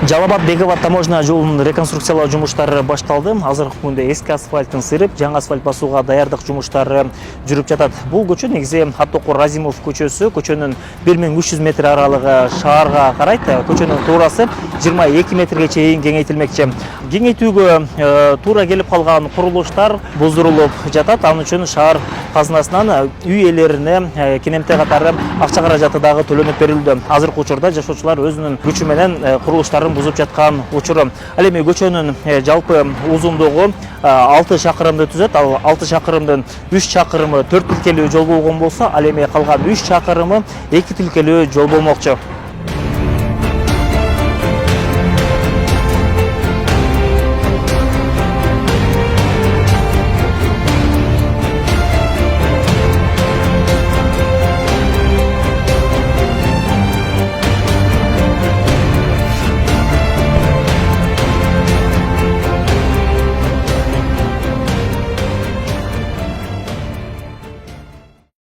Жалал Абад Бекобод таможня жолунун реконструкциялоо жумуштары башталды. Азыркы күндө эски асфальттын сырып, жаңы асфальт басууга даярдык жумуштары жүрүп жатат. Бул көчө негизи Абдукур Разимов көчөсү, көчөнүн 1300 метр аралыгы шаарга карайт. Көчөнүн туурасы 22 метрге чейин кеңейтилмекчи. Кеңейтүүгө туура келип калган курулуштар буздурулуп жатат. Ал үчүн шаар казынасынан үй ээлерине кинемте катары акча каражаты дагы төлөнүп берилди. Азыркы учурда жашоочулар өзүнүн күчү менен курулуштарын бузуп жаткан учуру. Ал эми көчөнүн жалпы узундугу 6 чакырымды түзөт. Ал 6 чакырымдын 3 чакырымы 4 тилкелүү жол болгон болсо, ал эми калган 3 чакырымы 2 тилкелүү жол болмокчу.